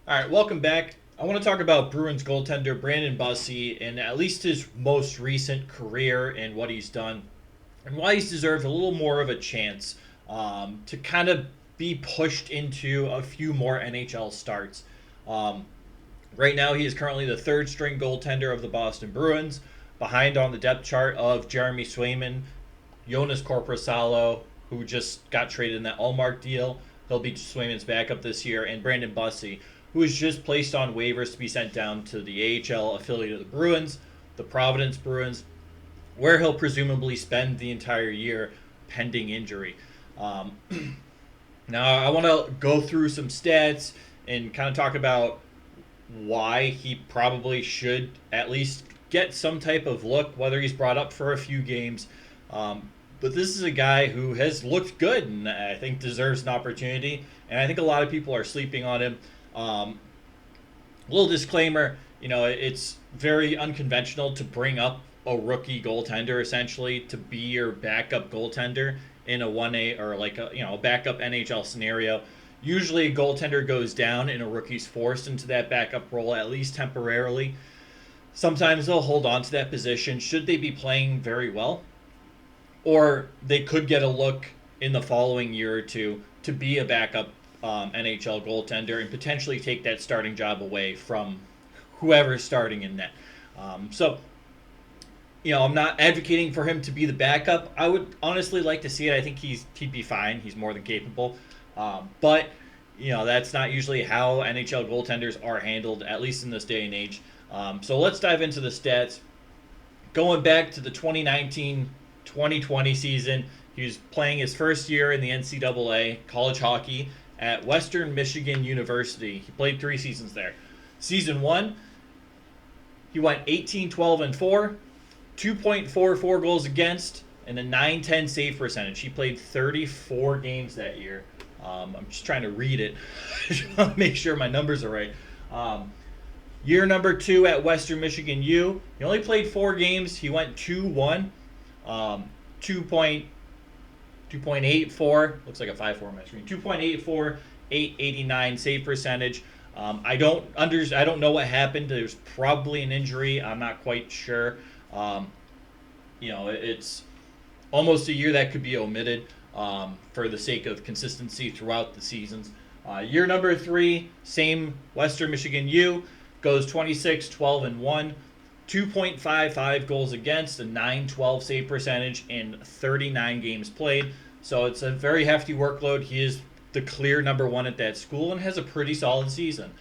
All right, welcome back. I want to talk about Bruins goaltender Brandon Bussi and at least his most recent career and what he's done and why he's deserved a little more of a chance to kind of be pushed into a few more NHL starts. Um, right now, he is currently the third string goaltender of the Boston Bruins, behind on the depth chart of Jeremy Swayman, Jonas Corposalo, who just got traded in that Allmark deal. He'll be Swayman's backup this year, and Brandon Bussi, who was just placed on waivers to be sent down to the AHL affiliate of the Bruins, the Providence Bruins, where he'll presumably spend the entire year pending injury. Um, Now, I want to go through some stats and kind of talk about why he probably should at least get some type of look, whether he's brought up for a few games. But this is a guy who has looked good and I think deserves an opportunity. And I think a lot of people are sleeping on him. Little disclaimer, it's very unconventional to bring up a rookie goaltender essentially to be your backup goaltender in a 1A or like a backup NHL scenario. Usually a goaltender goes down and a rookie's forced into that backup role at least temporarily. Sometimes they'll hold on to that position should they be playing very well, or they could get a look in the following year or two to be a backup NHL goaltender and potentially take that starting job away from whoever's starting in net. So, I'm not advocating for him to be the backup. I would honestly like to see it. I think he'd be fine. He's more than capable. But that's not usually how NHL goaltenders are handled, at least in this day and age. So let's dive into the stats. Going back to the 2019-2020 season, he was playing his first year in the NCAA college hockey at Western Michigan University. He played 3 seasons there. Season 1, he went 18-12-4, 2.44 goals against, and a 910 save percentage. He played 34 games that year. I'm just trying to read it. I just want to make sure my numbers are right. Year number 2 at Western Michigan U. He only played 4 games. He went 2-1. 2.84. Looks like a 5-4 on my screen. 2.84, 889 save percentage. I don't know what happened. There's probably an injury. I'm not quite sure. It's almost a year that could be omitted for the sake of consistency throughout the seasons. Year number 3, same Western Michigan U, goes 26-12-1, 2.55 goals against, a 912 save percentage in 39 games played. So it's a very hefty workload. He is the clear number 1 at that school and has a pretty solid season.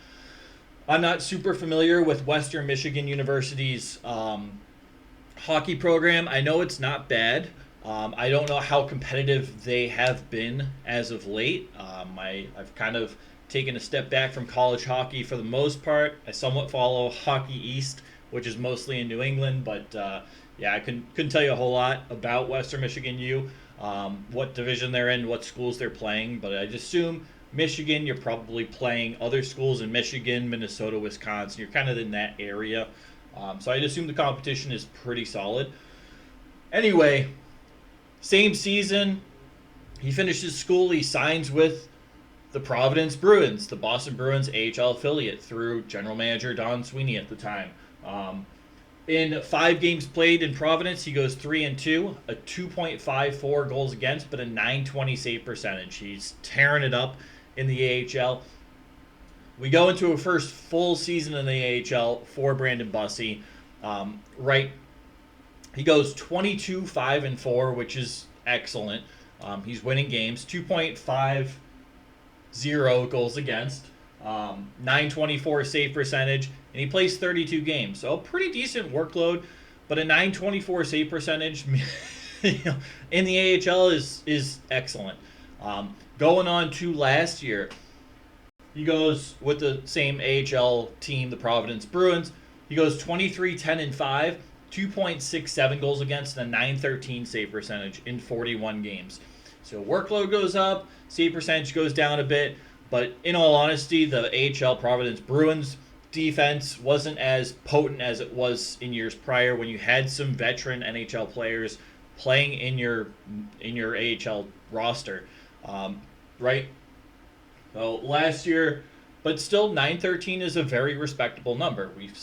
I'm not super familiar with Western Michigan University's hockey program. I know it's not bad. I don't know how competitive they have been as of late. I've kind of taken a step back from college hockey for the most part. I somewhat follow Hockey East, which is mostly in New England, but I couldn't tell you a whole lot about Western Michigan U, what division they're in, what schools they're playing, but I'd assume Michigan, you're probably playing other schools in Michigan, Minnesota, Wisconsin. You're kind of in that area. So I'd assume the competition is pretty solid. Anyway, same season, he finishes school. He signs with the Providence Bruins, the Boston Bruins AHL affiliate, through general manager Don Sweeney at the time. In 5 games played in Providence, he goes 3-2, a 2.54 goals against, but a 920 save percentage. He's tearing it up in the AHL. We go into a first full season in the AHL for Brandon Bussi. He goes 22-5-4, which is excellent. He's winning games. 2.50 goals against, 924 save percentage, and he plays 32 games. So a pretty decent workload, but a 924 save percentage in the AHL is excellent. Going on to last year, he goes with the same AHL team, the Providence Bruins. He goes 23-10-5, 2.67 goals against, and a 913 save percentage in 41 games. So workload goes up, save percentage goes down a bit, but in all honesty, the AHL Providence Bruins defense wasn't as potent as it was in years prior when you had some veteran NHL players playing in your AHL roster, right? So last year, But still, 913 is a very respectable number. We've,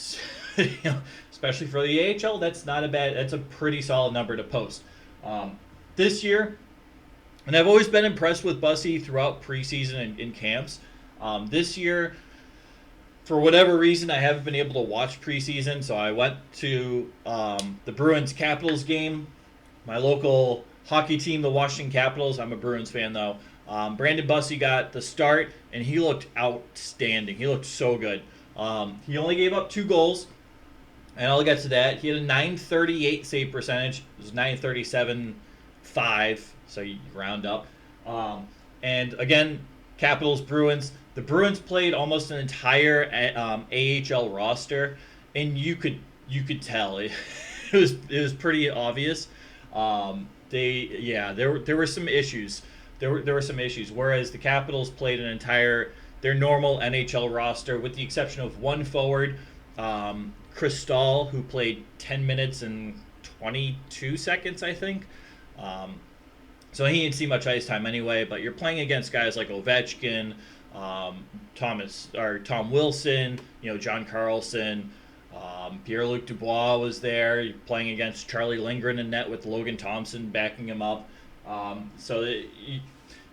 you know, especially for the AHL, that's not a bad. That's a pretty solid number to post. This year, and I've always been impressed with Bussi throughout preseason and in camps. This year, for whatever reason, I haven't been able to watch preseason, so I went to the Bruins Capitals game. My local hockey team, the Washington Capitals. I'm a Bruins fan, though. Brandon Bussi got the start, and he looked outstanding. He looked so good. He only gave up 2 goals, and I'll get to that. He had a 938 save percentage. It was 937.5, so you round up. And again, Capitals, Bruins. The Bruins played almost an entire AHL roster, and you could tell it was pretty obvious. There were some issues. There were some issues. Whereas the Capitals played their normal NHL roster, with the exception of one forward, Chris Stahl, who played 10 minutes and 22 seconds, I think. So he didn't see much ice time anyway. But you're playing against guys like Ovechkin, Tom Wilson, John Carlson. Pierre-Luc Dubois was there. You're playing against Charlie Lindgren in net with Logan Thompson backing him up.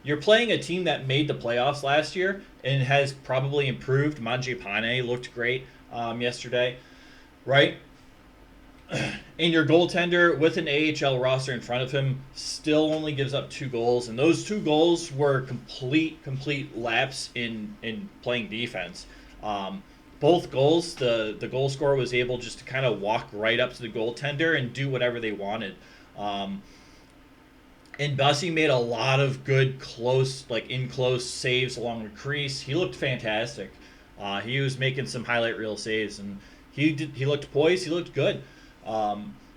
You're playing a team that made the playoffs last year and has probably improved. Mangiapane looked great yesterday, right? And your goaltender with an AHL roster in front of him still only gives up 2 goals, and those 2 goals were complete lapse in playing defense. Both goals, the goal scorer was able just to kind of walk right up to the goaltender and do whatever they wanted. And Bussi made a lot of good close saves along the crease. He looked fantastic. He was making some highlight reel saves, and he looked poised. He looked good.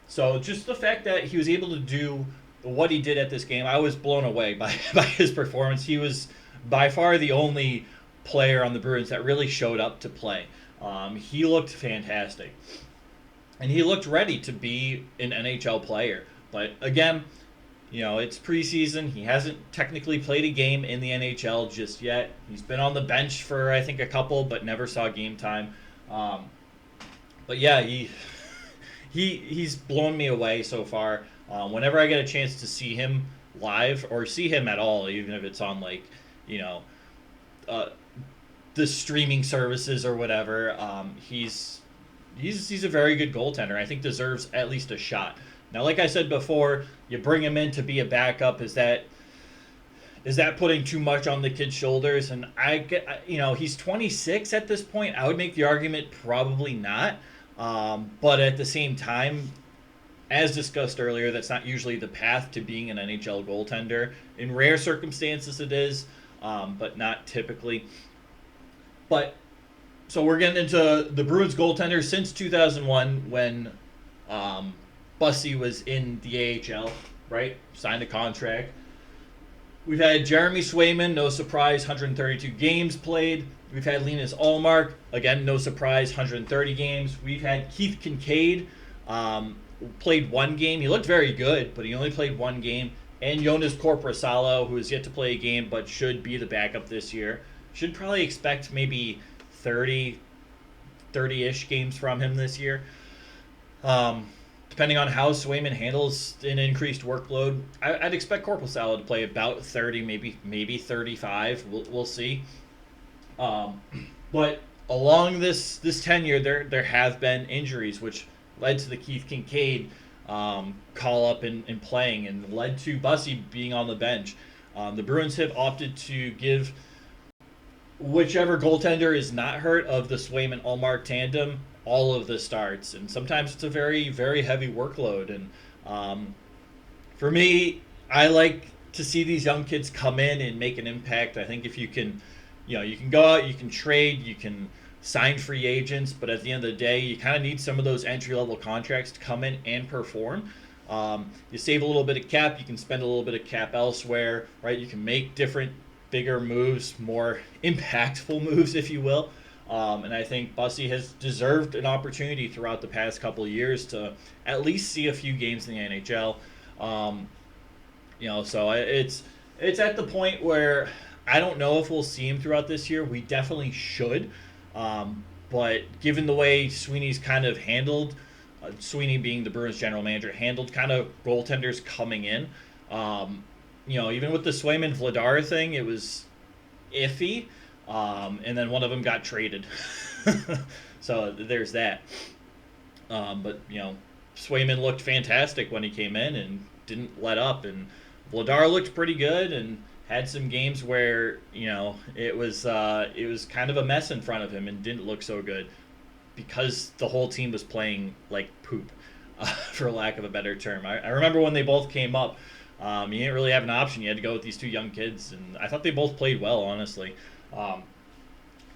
So just the fact that he was able to do what he did at this game, I was blown away by his performance. He was by far the only player on the Bruins that really showed up to play. He looked fantastic, and he looked ready to be an NHL player. But again, it's preseason. He hasn't technically played a game in the NHL just yet. He's been on the bench for, I think, a couple, but never saw game time. But yeah, he's blown me away so far. Whenever I get a chance to see him live, or see him at all, even if it's on the streaming services or whatever, he's a very good goaltender. I think deserves at least a shot. Now, like I said before, you bring him in to be a backup. Is that putting too much on the kid's shoulders? And he's 26 at this point. I would make the argument probably not. But at the same time, as discussed earlier, that's not usually the path to being an NHL goaltender. In rare circumstances, it is, but not typically. But so we're getting into the Bruins goaltender since 2001, when Bussi was in the AHL, right? Signed a contract. We've had Jeremy Swayman, no surprise, 132 games played. We've had Linus Ullmark, again, no surprise, 130 games. We've had Keith Kincaid, played 1 game. He looked very good, but he only played 1 game. And Jonas Korpisalo, who has yet to play a game but should be the backup this year. Should probably expect maybe 30-ish games from him this year. Depending on how Swayman handles an increased workload, I'd expect Korpisalo to play about 30, maybe 35. We'll see. But along this tenure, there have been injuries, which led to the Keith Kincaid call up and playing, and led to Bussi being on the bench. The Bruins have opted to give whichever goaltender is not hurt of the Swayman-Ullmark tandem all of the starts, and sometimes it's a very, very heavy workload. And for me, I like to see these young kids come in and make an impact. I think if you can, you can go out, you can trade, you can sign free agents, but at the end of the day, you kind of need some of those entry-level contracts to come in and perform. You save a little bit of cap, you can spend a little bit of cap elsewhere, right? You can make different, bigger moves, more impactful moves, if you will. And I think Bussi has deserved an opportunity throughout the past couple of years to at least see a few games in the NHL. So it's at the point where I don't know if we'll see him throughout this year. We definitely should. But given the way Sweeney's kind of handled, Sweeney being the Bruins general manager, handled kind of goaltenders coming in, um, even with the Swayman Vladar thing, it was iffy. And then one of them got traded. So there's that. But Swayman looked fantastic when he came in and didn't let up, and Vladar looked pretty good and had some games where it was kind of a mess in front of him and didn't look so good because the whole team was playing like poop, for lack of a better term. I remember when they both came up, you didn't really have an option. You had to go with these two young kids, and I thought they both played well, honestly.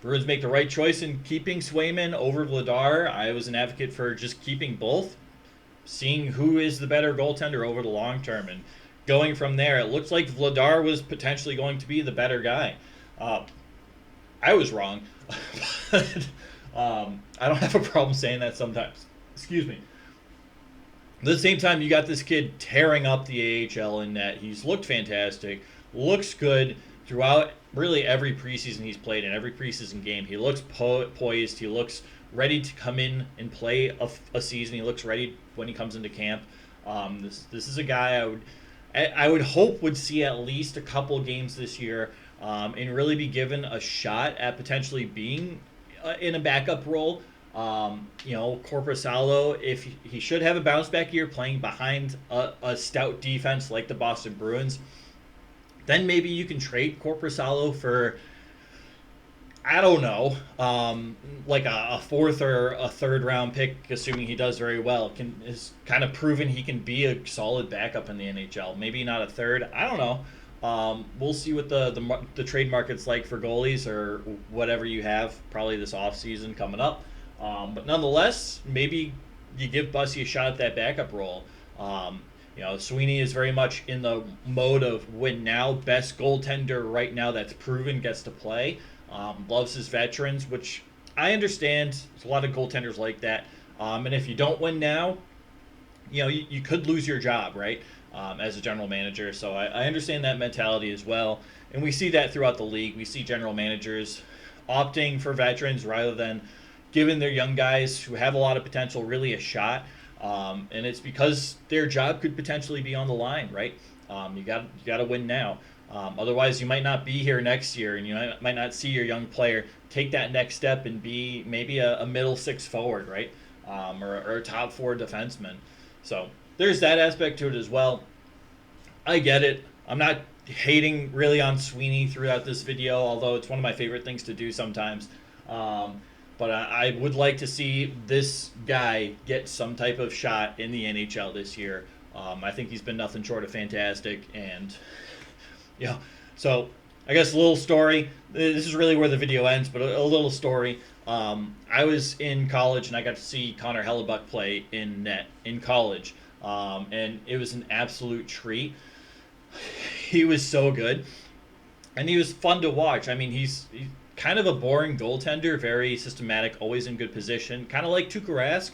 Bruins make the right choice in keeping Swayman over Vladar. I was an advocate for just keeping both, seeing who is the better goaltender over the long term, and going from there. It looks like Vladar was potentially going to be the better guy. I was wrong. But, I don't have a problem saying that sometimes. Excuse me. At the same time, you got this kid tearing up the AHL in net. He's looked fantastic, looks good throughout really every preseason he's played. In every preseason game, he looks poised. He looks ready to come in and play a season. He looks ready when he comes into camp. This is a guy I would hope would see at least a couple games this year, and really be given a shot at potentially being in a backup role. Korpisalo, if he should have a bounce back year playing behind a stout defense like the Boston Bruins, then maybe you can trade Korpisalo for, I don't know, like a fourth or a third round pick, assuming he does very well. Is kind of proven he can be a solid backup in the NHL. Maybe not a third. I don't know. We'll see what the trade market's like for goalies or whatever you have probably this offseason coming up. But nonetheless, maybe you give Bussi a shot at that backup role. Sweeney is very much in the mode of win now. Best goaltender right now that's proven gets to play. Loves his veterans, which I understand. There's a lot of goaltenders like that. And if you don't win now, you could lose your job, right? As a general manager. So I understand that mentality as well. And we see that throughout the league. We see general managers opting for veterans rather than giving their young guys who have a lot of potential really a shot. And it's because their job could potentially be on the line, right? You got to win now. Otherwise, you might not be here next year, and you might not see your young player take that next step and be maybe a middle six forward, right? Or a top four defenseman. So there's that aspect to it as well. I get it. I'm not hating really on Sweeney throughout this video, although it's one of my favorite things to do sometimes. But I would like to see this guy get some type of shot in the NHL this year. I think he's been nothing short of fantastic. And, so I guess a little story. This is really where the video ends, but a little story. I was in college, and I got to see Connor Hellebuck play in net in college. And it was an absolute treat. He was so good. And he was fun to watch. I mean, he's kind of a boring goaltender, very systematic, always in good position, kind of like Tuukka Rask.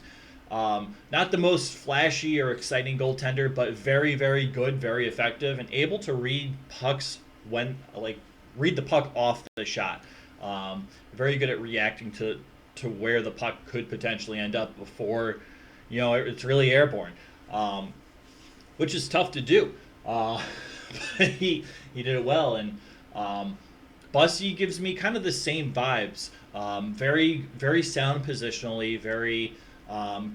Not the most flashy or exciting goaltender, but very, very good, very effective, and able to read pucks read the puck off the shot. Very good at reacting to where the puck could potentially end up before, it's really airborne, which is tough to do. But he did it well, and Bussi gives me kind of the same vibes. Very, very sound positionally, very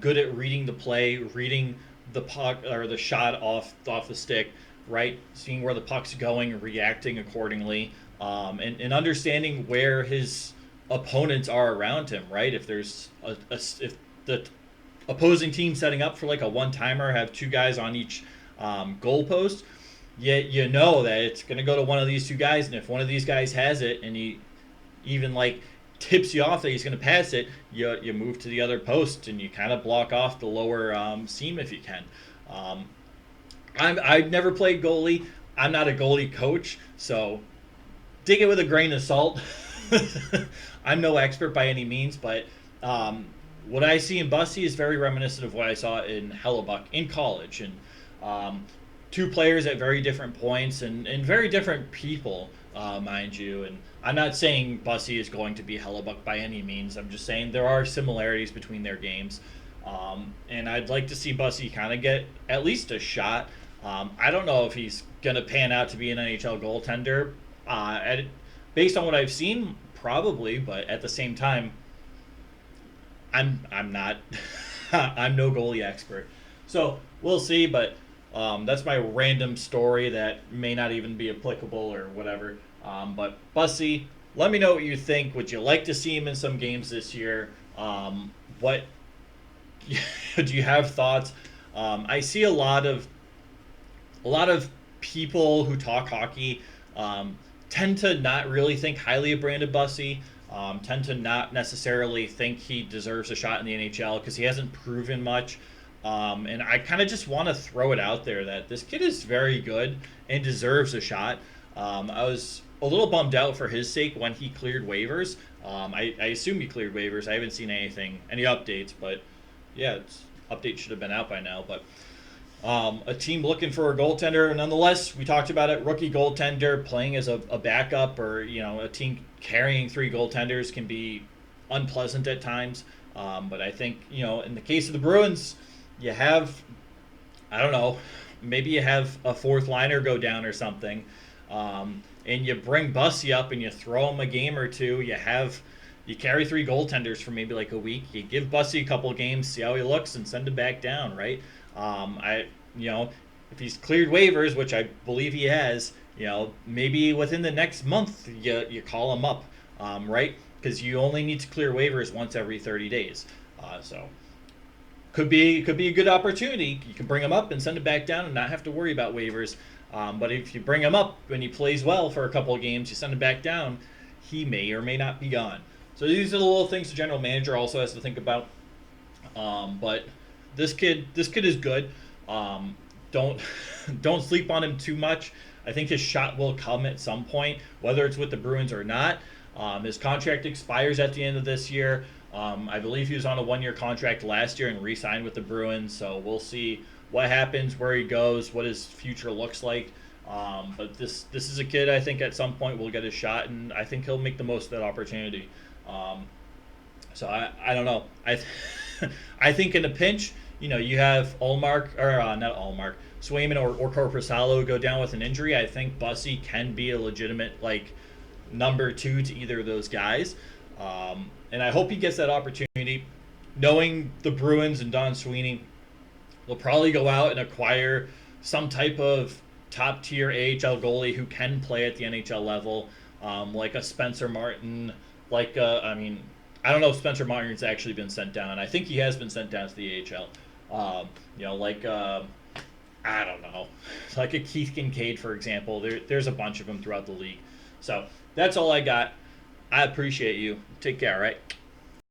good at reading the play, reading the puck or the shot off the stick, right? Seeing where the puck's going, reacting accordingly, and understanding where his opponents are around him, right? If there's if the opposing team setting up for like a one-timer, have two guys on each goalpost, you know that it's going to go to one of these two guys, and if one of these guys has it and he even tips you off that he's going to pass it, you move to the other post and you kind of block off the lower seam if you can. I've never played goalie. I'm not a goalie coach, so take it with a grain of salt. I'm no expert by any means, but what I see in Bussi is very reminiscent of what I saw in Hellebuck in college, and two players at very different points and very different people. mind you. And I'm not saying Bussi is going to be Hellebuck by any means. I'm just saying there are similarities between their games. And I'd like to see Bussi kind of get at least a shot. I don't know if he's going to pan out to be an NHL goaltender. Based on what I've seen, probably, but at the same time, I'm not I'm no goalie expert, so we'll see. But that's my random story that may not even be applicable or whatever. But Bussy, let me know what you think. Would you like to see him in some games this year? What do you have thoughts? I see a lot of people who talk hockey tend to not really think highly of Brandon Bussy. Tend to not necessarily think he deserves a shot in the NHL because he hasn't proven much. And I kind of just want to throw it out there that this kid is very good and deserves a shot. I was a little bummed out for his sake when he cleared waivers. I assume he cleared waivers. I haven't seen any updates, but yeah, update should have been out by now. But a team looking for a goaltender, nonetheless. We talked about it. Rookie goaltender playing as a backup, or a team carrying three goaltenders can be unpleasant at times. But I think in the case of the Bruins, you have, I don't know, maybe you have a fourth liner go down or something, and you bring Bussi up and you throw him a game or two. You carry three goaltenders for maybe like a week. You give Bussi a couple games, see how he looks, and send him back down, right? If he's cleared waivers, which I believe he has, maybe within the next month you call him up, right? Because you only need to clear waivers once every 30 days. So could be a good opportunity. You can bring him up and send him back down and not have to worry about waivers. But if you bring him up and he plays well for a couple of games, you send him back down, he may or may not be gone. So these are the little things the general manager also has to think about. But this kid is good. Don't don't sleep on him too much. I think his shot will come at some point, whether it's with the Bruins or not. His contract expires at the end of this year. I believe he was on a 1-year contract last year and re-signed with the Bruins. So we'll see what happens, where he goes, what his future looks like. But this is a kid I think at some point will get a shot, and I think he'll make the most of that opportunity. So I don't know. I think in a pinch, you have Ullmark, or not Ullmark, Swayman or Korpisalo go down with an injury. I think Bussy can be a legitimate number two to either of those guys. And I hope he gets that opportunity. Knowing the Bruins and Don Sweeney, they'll probably go out and acquire some type of top-tier AHL goalie who can play at the NHL level, like a Spencer Martin, I don't know if Spencer Martin's actually been sent down. I think he has been sent down to the AHL. I don't know, like a Keith Kincaid, for example. There's a bunch of them throughout the league. So that's all I got. I appreciate you. Take care, all right?